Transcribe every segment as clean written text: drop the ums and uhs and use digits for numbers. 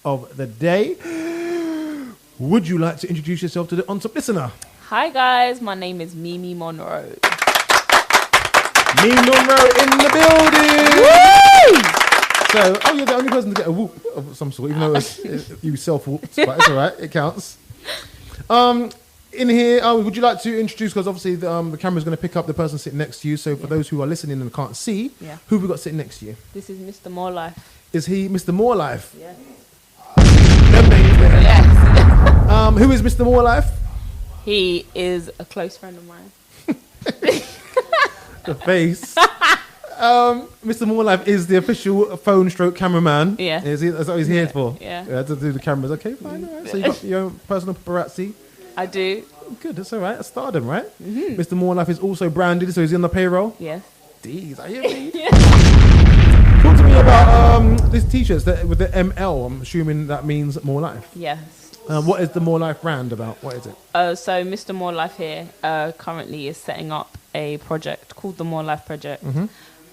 of the day. Would you like to introduce yourself to the OnTop listener? Hi guys, my name is MIMI Monroe. MIMI Monroe in the building! Woo! So, you're the only person to get a whoop of some sort, even though you self-whooped, but it's all right, it counts. In here, would you like to introduce, because obviously the camera's going to pick up the person sitting next to you, so for those who are listening and can't see, who have we got sitting next to you? This is Mr. More Life. Is he Mr. More Life? Yes. Them names there. Yes. Who is Mr. More Life? He is a close friend of mine. The face. Mr. More Life is the official phone stroke cameraman. Yeah. That's what he's here for. Yeah. To do the cameras. Okay, fine. All right. So you got your own personal paparazzi. I do. Good, that's all right. I started him, right? Mm-hmm. Mr. More Life is also branded, so he's on the payroll. Yes. Jeez, I hear me. Talk to me about these t-shirts with the ML. I'm assuming that means More Life. Yes. What is the More Life brand about? What is it? So Mr. More Life here currently is setting up a project called the More Life Project,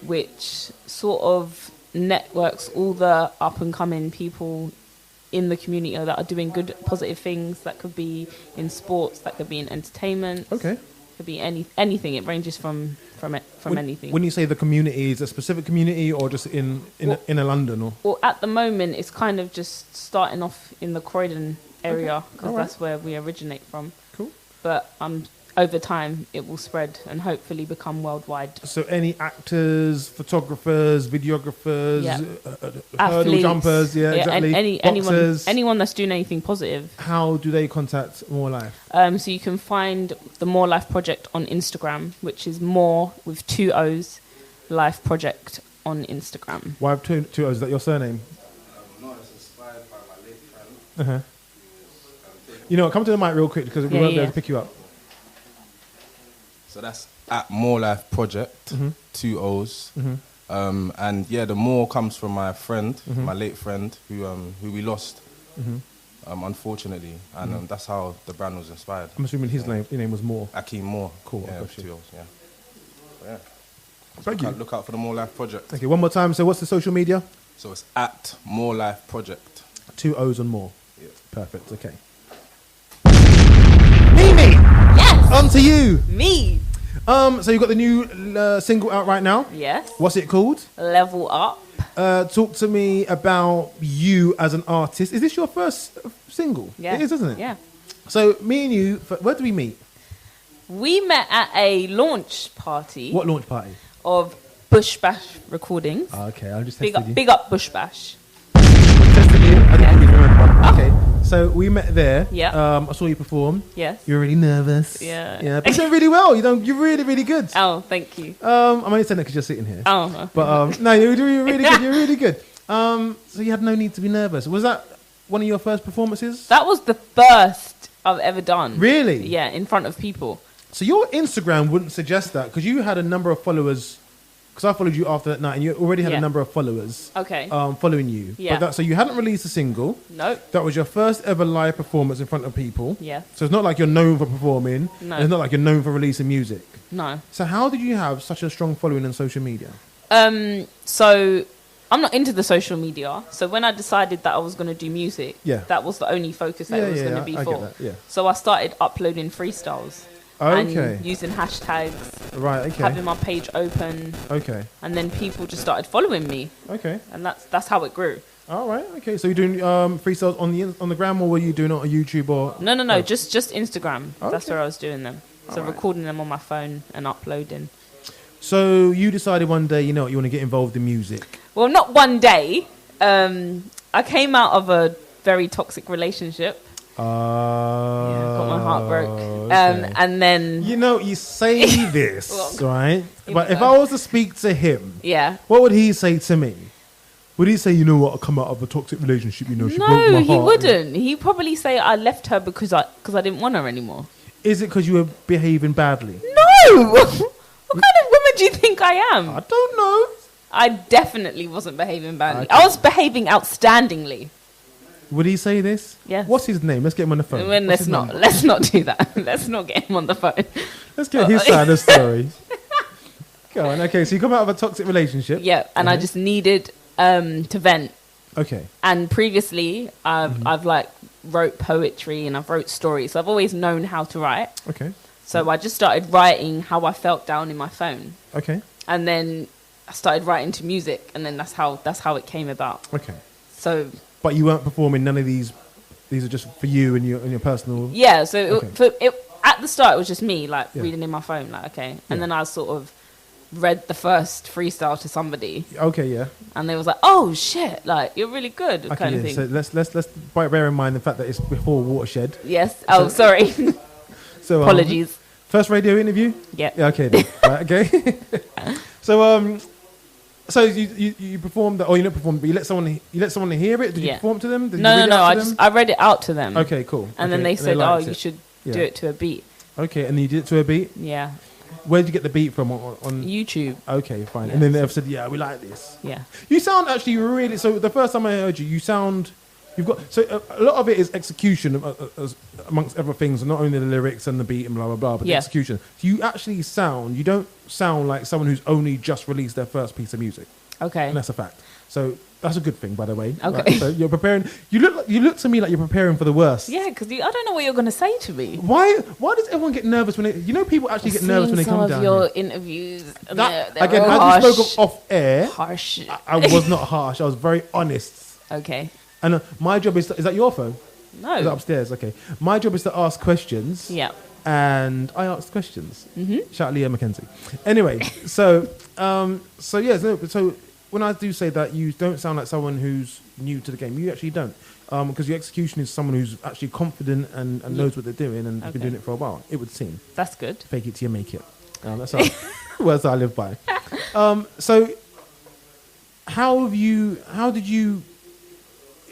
which sort of networks all the up-and-coming people in the community that are doing good, positive things. That could be in sports, that could be in entertainment. Okay. Could be anything. It ranges from anything. When you say the community, is it a specific community or just in London? Or? Well, at the moment, it's kind of just starting off in the Croydon area, because that's where we originate from. Cool. But over time, it will spread and hopefully become worldwide. So any actors, photographers, videographers, hurdle jumpers, exactly. Anyone that's doing anything positive. How do they contact More Life? So you can find the More Life Project on Instagram, which is More with 2 O's, Life Project on Instagram. Why have two O's? Is that your surname? No, it's inspired by my late friend. You know, come to the mic real quick because we won't be able to pick you up. So that's at More Life Project, 2 O's. And the more comes from my friend, my late friend, who we lost, unfortunately. And that's how the brand was inspired. I'm assuming your name was More. Akeem Moore. Cool. Yeah, Got you. 2 O's, yeah. Yeah. Thank you. Look out for the More Life Project. Okay, one more time. So what's the social media? So it's at More Life Project. 2 O's and More. Yeah. Perfect, okay. Mimi! Yes! On to you! Me! So you've got the new single out right now. Yes. What's it called? Level Up. Talk to me about you as an artist. Is this your first single? Yeah. It is, isn't it? Yeah. So me and you, where do we meet? We met at a launch party. What launch party? Of Bush Bash Recordings. Okay, I'll just big tested you. Big up Bush Bash. Tested you. I didn't really remember. Okay, so we met there. Yeah. I saw you perform. Yes. You were really nervous. Yeah. Yeah, but you did really well. You're really, really good. Oh, thank you. I'm only saying that because you're sitting here. Oh. But no, you're really good. You're really good. So you had no need to be nervous. Was that one of your first performances? That was the first I've ever done. Really? Yeah, in front of people. So your Instagram wouldn't suggest that because you had a number of followers. Because I followed you after that night, and you already had a number of followers. Okay. Following you. Yeah. But so you hadn't released a single. Nope. That was your first ever live performance in front of people. Yeah. So it's not like you're known for performing. No. And it's not like you're known for releasing music. No. So how did you have such a strong following on social media? So I'm not into the social media. So when I decided that I was going to do music, that was the only focus that it was going to be I for. get that, yeah. So I started uploading freestyles. Okay. And using hashtags. Right, okay. Having my page open. Okay. And then people just started following me. Okay. And that's how it grew. All right, okay. So you're doing freestyles on the gram, or were you doing it on YouTube or? No. Just Instagram. Okay. That's where I was doing them. So recording them on my phone and uploading. So you decided one day, you know what, you want to get involved in music. Well, not one day. I came out of a very toxic relationship. Got my heart broke. Okay. And then... You know, you say this, well, right? But if I was to speak to him, what would he say to me? Would he say, you know what, I come out of a toxic relationship, you know, she broke my heart? No, he wouldn't. He'd probably say I left her because I didn't want her anymore. Is it because you were behaving badly? No! What kind of woman do you think I am? I don't know. I definitely wasn't behaving badly. Okay. I was behaving outstandingly. Would he say this? Yes. What's his name? Let's get him on the phone. Let's not do that. Let's not get him on the phone. Let's get his side of the story. Go on. Okay, so you come out of a toxic relationship. Yeah, and I just needed to vent. Okay. And previously, I've like wrote poetry and I've wrote stories. So I've always known how to write. Okay. So I just started writing how I felt down in my phone. Okay. And then I started writing to music, and then that's how it came about. Okay. So. But you weren't performing none of these. These are just for you and your personal. Yeah. So at the start, it was just me like Yeah. reading in my phone, like okay, and Yeah. then I sort of read the first freestyle to somebody. Okay. Yeah. And they was like, "Oh shit! Like you're really good," Okay. kind of Yeah. thing. So let's bear in mind the fact that it's before Watershed. Yes. Oh, sorry. So Apologies. First radio interview. Yeah. Yeah. Okay. Then. Right, okay. So you performed, or you didn't perform, but you let someone hear it. Did you Yeah. perform to them? Did you No. read it out to them? I read it out to them. Okay. Cool. And then Okay, they said, "Oh, liked you it. should Yeah. do it to a beat." Okay, and you did it to a beat. Yeah. Where did you get the beat from? On YouTube. Okay, fine. Yeah. And then they've said, "Yeah, we like this." Yeah. You sound actually really. So the first time I heard you, you sound. You've got a lot of it is execution amongst other things, not only the lyrics and the beat and blah blah blah, but the Yeah. execution. So you actually sound. You don't sound like someone who's only just released their first piece of music, Okay. and that's a fact. So that's a good thing, by the way. Okay. Right? So you're preparing. You look to me like you're preparing for the worst. Yeah, because I don't know what you're going to say to me. Why does everyone get nervous when people actually get nervous when they come down? Some of your interviews. And That, they're again, real as harsh. we spoke of off air, Harsh. I was not harsh. I was very honest. Okay. And my job is that your phone? No. Is that upstairs? Okay. My job is to ask questions. Yeah. And I asked questions. Mm-hmm. Shout out Leah Mackenzie. Anyway, so when I do say that you don't sound like someone who's new to the game, you actually don't. Because your execution is someone who's actually confident and knows what they're doing and has been doing it for a while, it would seem. That's good. Fake it till you make it. That's how words I live by. So how did you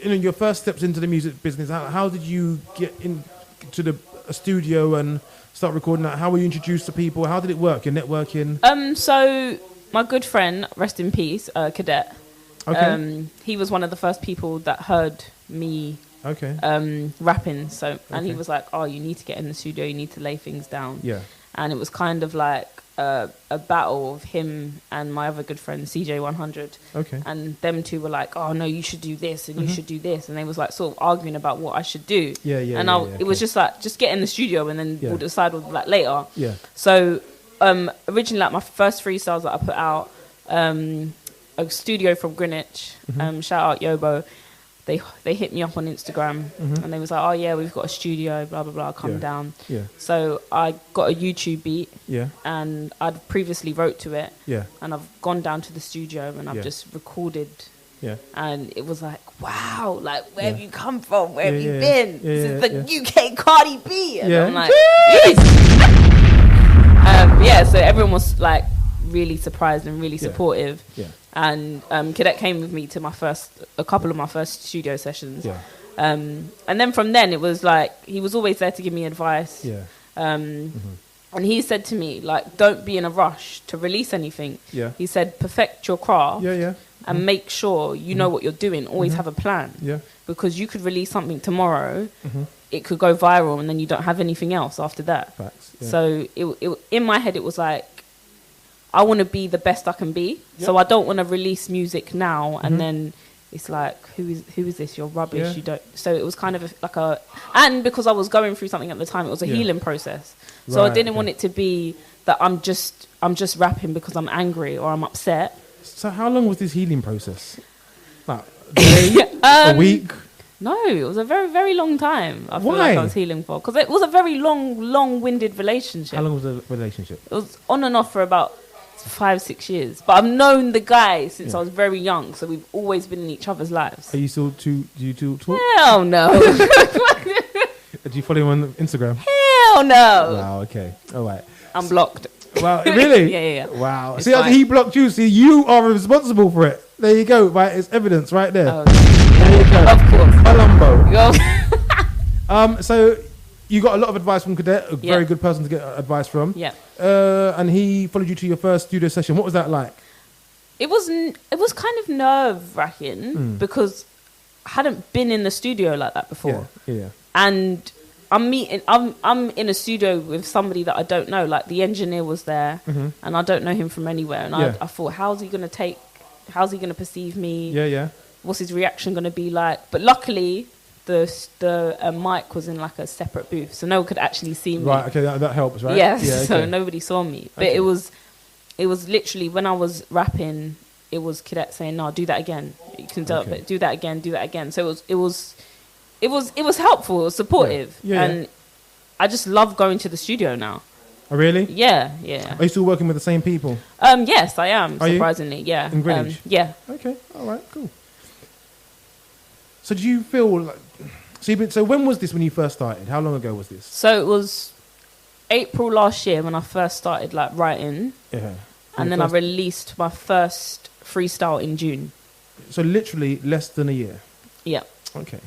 your first steps into the music business, how did you get into a studio and start recording that? How were you introduced to people? How did it work? Your networking? So my good friend, rest in peace, Cadet. Okay. He was one of the first people that heard me rapping. So and he was like, "Oh, you need to get in the studio. You need to lay things down." Yeah. And it was kind of like a battle of him and my other good friend CJ100. Okay. And them two were like, "Oh no, you should do this and you should do this," and they was like sort of arguing about what I should do. Yeah, yeah. And it was just like, just get in the studio and then we'll decide like later. Yeah. So originally, like my first freestyles that I put out, a studio from Greenwich, shout out Yobo. They hit me up on Instagram and they was like, "Oh yeah, we've got a studio, blah blah blah, come down." Yeah. So I got a YouTube beat. Yeah. And I'd previously wrote to it. Yeah. And I've gone down to the studio and I've just recorded. Yeah. And it was like, wow, like where have you come from? Where have you Yeah. been? Yeah, This is the yeah. UK Cardi B. And Yeah. I'm like, yes. So everyone was like really surprised and really supportive. Yeah. And Cadet came with me to a couple of my first studio sessions. Yeah. And then from then it was like he was always there to give me advice. Yeah. And he said to me, like, don't be in a rush to release anything. Yeah. He said, perfect your craft. Yeah. Yeah. And make sure you know what you're doing. Always have a plan. Yeah. Because you could release something tomorrow, it could go viral, and then you don't have anything else after that. Facts. Yeah. So it in my head, it was like, I want to be the best I can be. Yep. So I don't want to release music now and then it's like, who is this? You're rubbish. Yeah. You don't. So it was kind of and because I was going through something at the time, it was a healing process. So I didn't want it to be that I'm just rapping because I'm angry or I'm upset. So how long was this healing process? Like a day, a week? No, it was a very, very long time. I feel Why? like I was healing for, because it was a very long-winded relationship. How long was the relationship? It was on and off for about 5-6 years. But I've known the guy since I was very young, so we've always been in each other's lives. Are you still do you two talk? Hell no. Do you follow him on Instagram? Hell no. Wow. Okay. All right. I'm blocked. Wow. Really? Yeah. Wow. It's See, how fine. he blocked you. See, you are responsible for it. There you go. Right. It's evidence right there. Oh, There you go. of course. Columbo. So you got a lot of advice from Cadet. A very good person to get advice from. Yeah. And he followed you to your first studio session. What was that like? It was kind of nerve-wracking because I hadn't been in the studio like that before. Yeah. And I'm in a studio with somebody that I don't know. Like the engineer was there, and I don't know him from anywhere. And I thought, how's he gonna perceive me? Yeah. what's his reaction going to be like? But luckily, the mic was in like a separate booth, so no one could actually see me. Right. Okay. That helps, right? Yes. Yeah, So okay. nobody saw me. But Okay. it was literally when I was rapping, it was Cadet saying, "No, do that again. You can do it. Do that again. Do that again." So it was helpful. It was supportive, Yeah. and I just love going to the studio now. Oh, really? Yeah, yeah. Are you still working with the same people? Yes, I am. Are you? Surprisingly, yeah. In Greenwich? Yeah. Okay. All right. Cool. So do you feel like... So when was this when you first started? How long ago was this? So it was April last year when I first started like writing, Yeah. and then I released my first freestyle in June. So literally less than a year. Yeah. Okay.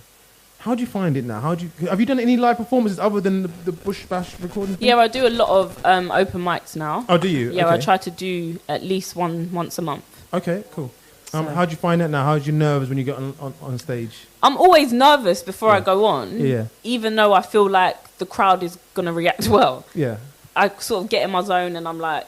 How do you find it now? Have you done any live performances other than the Bush Bash recording thing? Yeah, I do a lot of open mics now. Oh, do you? Yeah, Okay. I try to do at least once a month. Okay, cool. So- How do you find that now? How do you nervous when you get on stage? I'm always nervous before I go on, Yeah. even though I feel like the crowd is going to react well. Yeah. I sort of get in my zone and I'm like,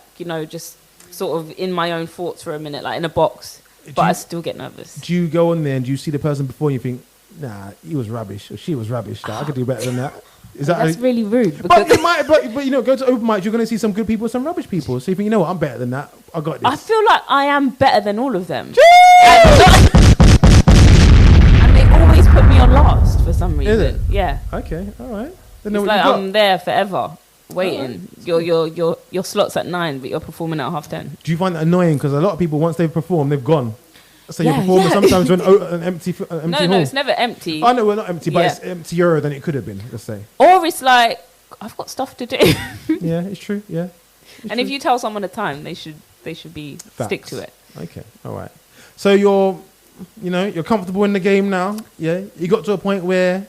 just sort of in my own thoughts for a minute, like in a box. But I still get nervous. Do you go on there and do you see the person before and you think, nah, he was rubbish or she was rubbish. I could do better than that. Is that That's really rude. But Because you might, but go to open mics. You're going to see some good people, some rubbish people. So you think, I'm better than that. I got this. I feel like I am better than all of them. And they always put me on last for some reason. Is it? Yeah. Okay, all right. Then It's what like you got. I'm there forever, waiting. Your slot's at 9, but you're performing at 10:30. Do you find that annoying? Because a lot of people, once they've performed, they've gone. So you're Yeah, performing yeah. sometimes to an empty hall. No, it's never empty. I know we're not empty, but Yeah. it's emptier than it could have been, let's say. Or it's like, I've got stuff to do. Yeah, it's true, yeah. And if you tell someone a time, they should stick Facts. to it. Okay, all right. So you're comfortable in the game now, yeah? You got to a point where,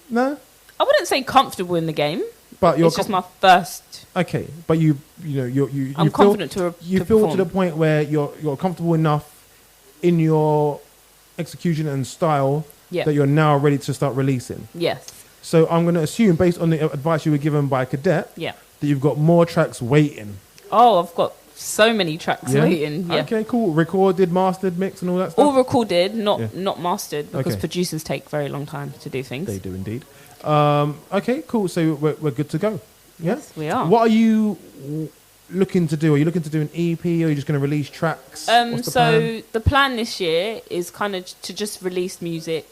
no? I wouldn't say comfortable in the game. But you're It's just my first. okay, but you I'm confident to you feel to perform. the point where you're comfortable enough in your execution and style Yeah. that you're now ready to start releasing. Yes. So I'm going to assume, based on the advice you were given by Cadet, Yeah. that you've got more tracks waiting. Oh, I've got so many tracks Yeah? waiting. Yeah. Okay, cool. Recorded, mastered, mixed, and all that stuff. All recorded, not Yeah. mastered, because Okay. producers take very long time to do things. They do indeed. Okay, cool. So we're good to go. Yeah? Yes, we are. What are you looking to do? Are you looking to do an EP, or are you just going to release tracks? What's the plan? The plan this year is kind of to just release music,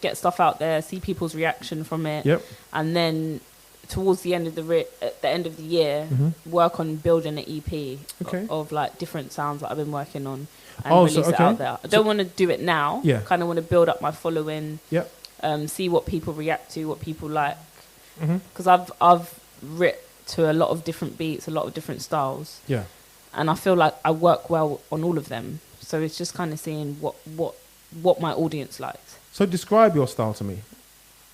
get stuff out there, see people's reaction from it, Yep. and then towards the end of at the end of the year, work on building an EP Okay. of like different sounds that I've been working on and Oh, release so, it okay. out there. I don't want to do it now. Yeah. Kind of want to build up my following. Yep. See what people react to, what people like, Mm-hmm. because I've written to a lot of different beats, a lot of different styles, Yeah. and I feel like I work well on all of them. So it's just kind of seeing what my audience likes. So describe your style to me.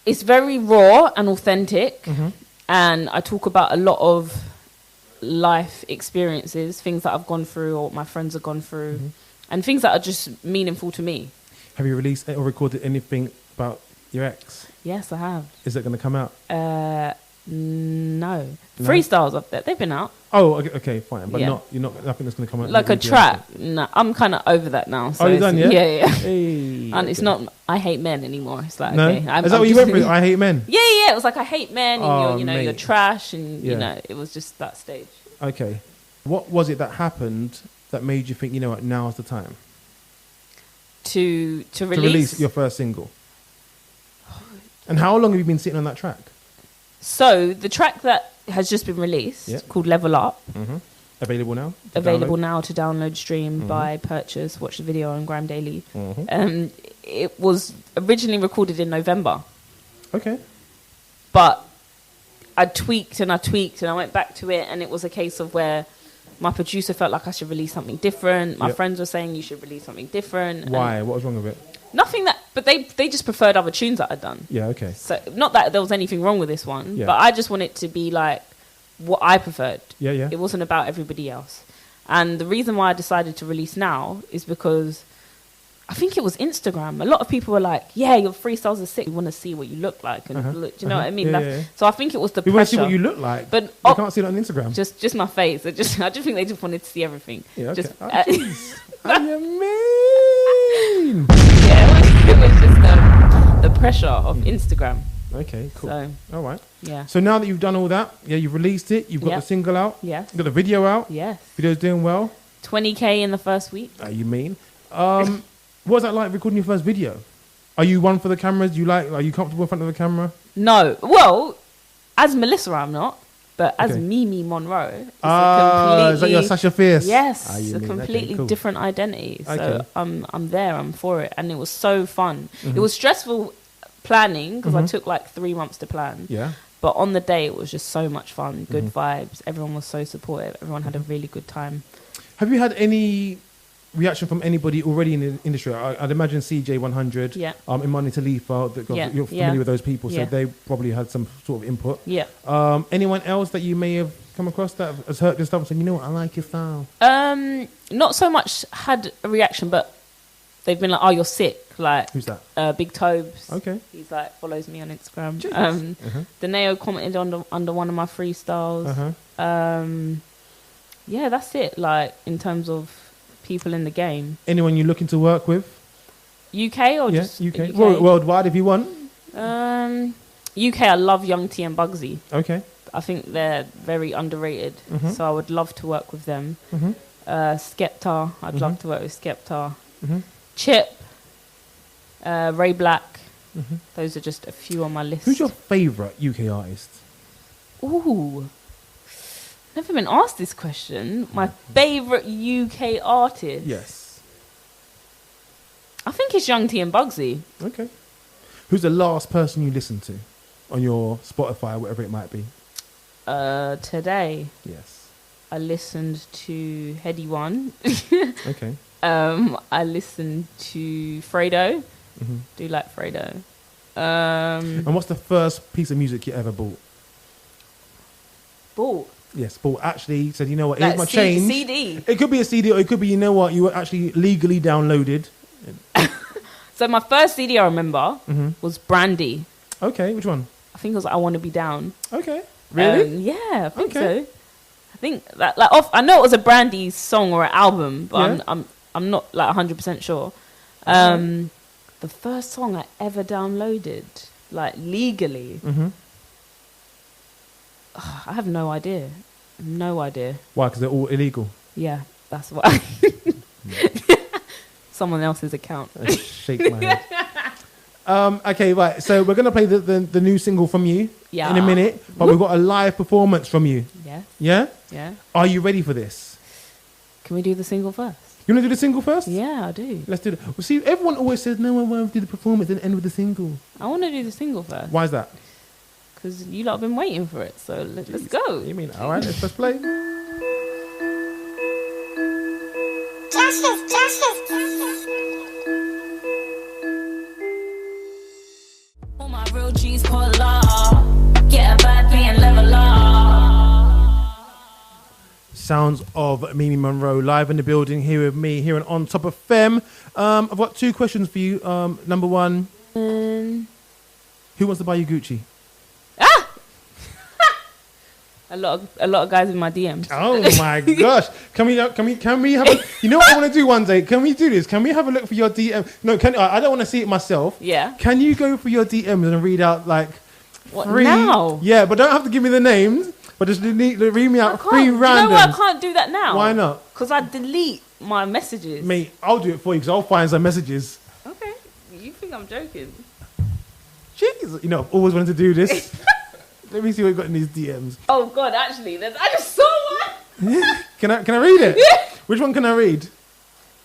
It's very raw and authentic, Mm-hmm. and I talk about a lot of life experiences, things that I've gone through or what my friends have gone through, Mm-hmm. and things that are just meaningful to me. Have you released or recorded anything about your ex? Yes, I have. Is it going to come out? No. No? Freestyles up there, they've been out. Oh, okay, fine. But Yeah. you're not nothing that's going to come out. Like a in the track. No, I'm kind of over that now. So Oh, you're it's- done, yeah? Yeah. Hey, And it's not I hate men anymore. It's like, No? okay. Is that what you went through? I hate men. Yeah. It was like I hate men, and Oh, you're mate. trash, and Yeah. it was just that stage. Okay. What was it that happened that made you think, you know what, now's the time To to release. release your first single? And how long have you been sitting on that track? So the track that has just been released, Yeah. called Level Up, Mm-hmm. Available now? To available download? now to download, stream, Mhm. buy, purchase, watch the video on Grime Daily. Mhm. It was originally recorded in November, Okay. but I tweaked and I went back to it, and it was a case of where my producer felt like I should release something different. My Yep. friends were saying you should release something different. and Why? What was wrong with it? Nothing that, but they just preferred other tunes that I'd done. Yeah, okay. So not that there was anything wrong with this one, Yeah. but I just want it to be like what I preferred. Yeah, yeah. It wasn't about everybody else. And the reason why I decided to release now is because I think it was Instagram. A lot of people were like, yeah, your freestyles are sick. We want to see what you look like. And look, do you know what I mean? Yeah, Like, yeah. So I think it was the We want to see pressure. what you look like. But They can't see it on Instagram. just my face. I just think they just wanted to see everything. Yeah, okay. Just, Oh, jeez. How you mean? pressure of Instagram. Okay, cool. So, all right. yeah. So now that you've done all that, you've released it, you've got Yep. the single out, Yes. you've got the video out, Yes. video's doing well. 20K in the first week. You mean? What was that like recording your first video? Are you one for the cameras? Are you comfortable in front of the camera? No. Well, as Melissa, I'm not. But as Okay. MIMI MXNROE, it's Is that your Sasha Fierce? Yes, you it's a mean. completely Okay, cool. different identity. So Okay. I'm there, I'm for it. And it was so fun. Mm-hmm. It was stressful planning because I took like 3 months to plan. Yeah. But on the day, it was just so much fun, good Mm-hmm. vibes. Everyone was so supportive. Everyone had a really good time. Have you had any reaction from anybody already in the industry? I'd imagine CJ100, Yeah. Imani Talifa, Yeah, you're familiar yeah. with those people, so Yeah. they probably had some sort of input. Yeah. Anyone else that you may have come across that has heard your stuff and said, you know what, I like your style? Not so much had a reaction, but they've been like, "Oh, you're sick." Like, Who's that? Big Tobes. Okay. He's like follows me on Instagram. Jeez. Daneo commented under one of my freestyles. Yeah, that's it. Like in terms of people in the game, Anyone you're looking to work with? UK or Yes, just UK. Worldwide if you want. UK. I love Young T and Bugsy. Okay. I think they're very underrated. So I would love to work with them. Skepta. I'd love to work with Skepta. Chip. Ray Black. Those are just a few on my list. Who's your favourite UK artist? Ooh. Never been asked this question. My favourite UK artist. Yes. I think it's Young T and Bugsy. Okay. Who's the last person you listened to on your Spotify, whatever it might be? Today Yes. I listened to Heady One. Okay. I listened to Fredo. Do like Fredo. And what's the first piece of music you ever bought? Bought. Yes, bought. Actually said, you know what, here's Like my change. CD. It could be a CD or it could be, you know what, you were actually legally downloaded. So my first CD I remember was Brandy. Okay, which one? I think it was I Want to Be Down. Okay. Really? Yeah, I think Okay. so. I think that I know it was a Brandy song or an album, but Yeah. I'm not like 100% sure. The first song I ever downloaded, like legally, I have no idea. No idea. Why? Because they're all illegal. Yeah, that's why. Someone else's account. I shake my head. Okay, right. So we're going to play the new single from you Yeah. in a minute, but we've got a live performance from you. Yeah, Yeah? yeah. Are you ready for this? Can we do the single first? You want to do the single first? Yeah, I do. Let's do it. Well, see, everyone always says, no, I won't do the performance and end with the single. I want to do the single first Why is that? because you lot have been waiting for it. So let's go. You mean, all right, let's press play. All my real G's pull up. Get a bad B and level up. Sounds of MIMI MXNROE live in the building here with me here on OnTop FM. I've got two questions for you. Number one, who wants to buy you Gucci? A lot of guys in my DMs. Oh my gosh! Can we have? You know what I want to do one day? Can we do this? Can we have a look for your DM? No, I don't want to see it myself. Yeah. Can you go for your DMs and read out like What three? now? Yeah, but don't have to give me the names. But just read me out three You know what? I randoms. can't do that now. Why not? Because I delete my messages. Mate, I'll do it for you because I'll find some messages. Okay. You think I'm joking? Jeez, you know, I've always wanted to do this. Let me see what you got in these DMs. Oh God, actually, I just saw one. Can I read it? Yeah. Which one can I read?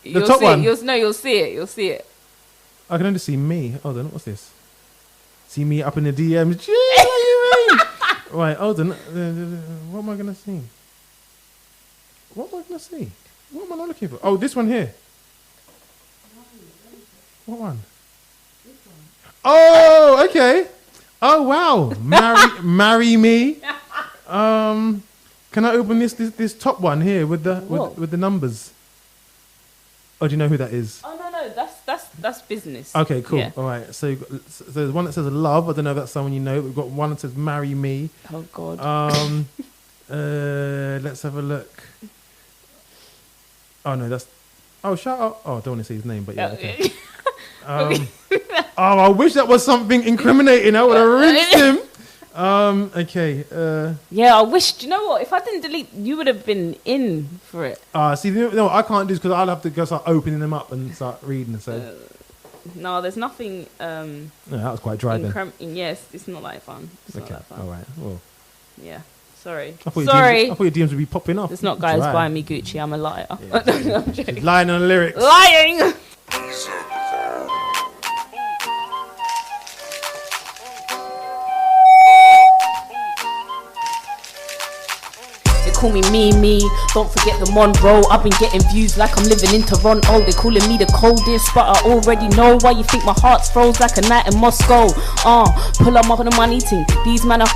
You'll top see one? You'll see it. You'll see it. I can only see me. Hold on, what's this? See me up in the DMs. Gee, what do you mean? Right, hold on. What am I going to see? What am I going to see? What am I not looking for? Oh, this one here. What one? This one. Oh, okay. Oh, wow. Marry me. Can I open this top one here with the numbers? Oh, do you know who that is? Oh no, that's business. Okay, cool. Yeah. All right. So there's one that says love. I don't know if that's someone you know. We've got one that says marry me. Oh God. Let's have a look. Oh no, that's. Oh, shout out. Oh, I don't want to say his name, but yeah. Okay. Oh, I wish that was something incriminating. I would have rinsed him. Okay. Yeah, I wish. Do you know what? If I didn't delete, you would have been in for it. See, no, I can't do this because I'll have to go start opening them up and start reading. So. No, there's nothing. Yeah, that was quite dry then. Yes, it's not like fun. It's not that fun. All right. Well. Yeah. Sorry. I thought your DMs would be popping off. It's not guys buying me Gucci. I'm a liar. Yeah, I'm joking. Lying on the lyrics. Lying. Call me Mimi, don't forget the Monroe. I've been getting views like I'm living in Toronto. They're calling me the coldest, but I already know why you think my heart's froze like a night in Moscow. Pull up on the money thing. These man are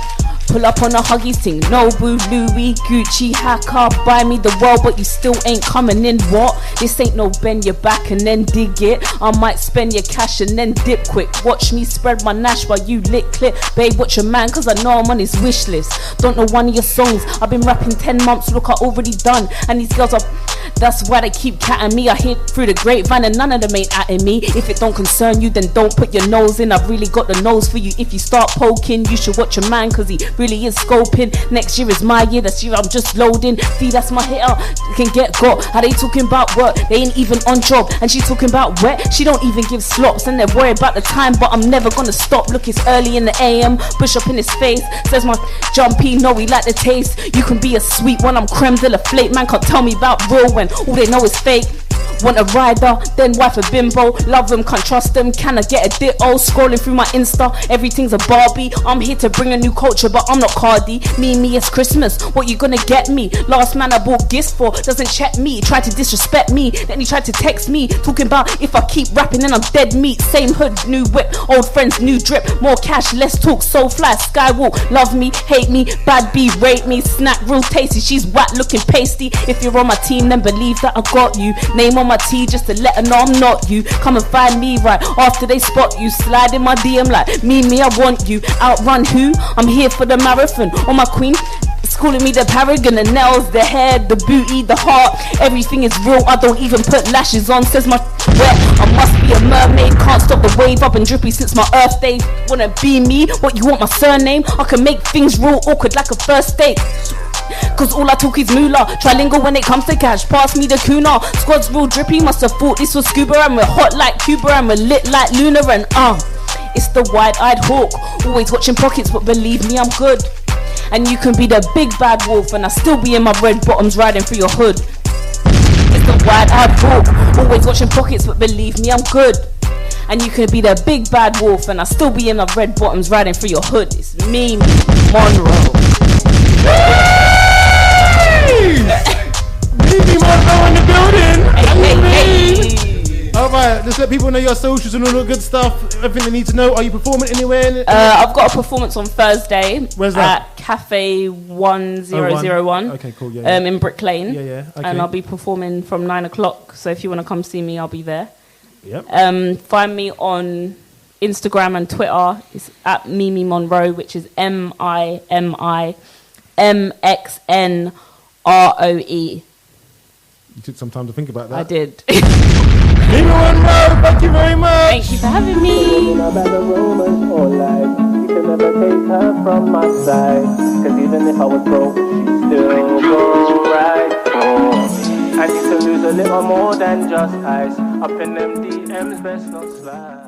pull up on a huggies thing. No boo, Louis, Gucci, hacker, buy me the world, but you still ain't coming in. What? This ain't no bend your back and then dig it. I might spend your cash and then dip quick. Watch me spread my nash while you lick clip. Babe, watch your man, cause I know I'm on his wish list. Don't know one of your songs. I've been rapping 10 months, look I already done. And these girls are, that's why they keep catting me. I hit through the grapevine and none of them ain't atting me. If it don't concern you, then don't put your nose in. I've really got the nose for you. If you start poking, you should watch your man, cause he really is scoping. Next year is my year, this year I'm just loading. See, that's my hitter, can get got. How they talking about work, they ain't even on job. And she talking about wet, she don't even give slops. And they're worried about the time, but I'm never gonna stop. Look, it's early in the AM, push up in his face. Says my jumpy, know he like the taste. You can be a sweet one, I'm creme de la flake. Man can't tell me about real when all they know is fake. Want a rider, then wife a bimbo. Love them, can't trust them. Can I get a ditto? Scrolling through my Insta, everything's a Barbie. I'm here to bring a new culture, but I'm not Cardi. Me, it's Christmas. What you gonna get me? Last man I bought gifts for doesn't check me. Tried to disrespect me, then he tried to text me, talking about if I keep rapping then I'm dead meat. Same hood, new whip, old friends, new drip. More cash, less talk, so fly, skywalk. Love me, hate me, bad B, rate me. Snack real tasty, she's whack looking pasty. If you're on my team, then believe that I got you. Name on my T just to let her know I'm not you. Come and find me right after they spot you. Slide in my DM like me, I want you. Outrun who? I'm here for the marathon. On my queen, it's calling me the paragon. The nails, the hair, the booty, the heart. Everything is real, I don't even put lashes on. Says my wet, I must be a mermaid. Can't stop the wave, I've been drippy since my Earth day. Wanna be me? What, you want my surname? I can make things real awkward like a first date. Cause all I talk is moolah. Trilingual when it comes to cash. Pass me the kuna. Squad's real drippy. Must have thought this was scuba. And we're hot like Cuba. And we're lit like Luna. And it's the wide-eyed hawk. Always watching pockets, but believe me, I'm good. And you can be the big bad wolf, and I still be in my red bottoms riding through your hood. It's the wide-eyed hawk. Always watching pockets, but believe me, I'm good. And you can be the big bad wolf, and I still be in my red bottoms riding through your hood. It's me, Monroe. MIMI Monroe in the building. Hey. Alright, just let people know your socials and all the good stuff. Everything they need to know. Are you performing anywhere? I've got a performance on Thursday. Where's that? At Cafe 1001. Okay, cool. Yeah. In Brick Lane. Yeah. Okay. And I'll be performing from 9 o'clock. So if you want to come see me, I'll be there. Yep. Find me on Instagram and Twitter. It's at MIMI MXNROE, which is MIMI MXNROE. You took some time to think about that. I did. MIMI MXNROE, thank you very much. Thank you for having me. You can never take her from my side. Cause even if I was broke, she'd still go right for me. I need to lose a little more than just ice. Up in them DMs, best not slide.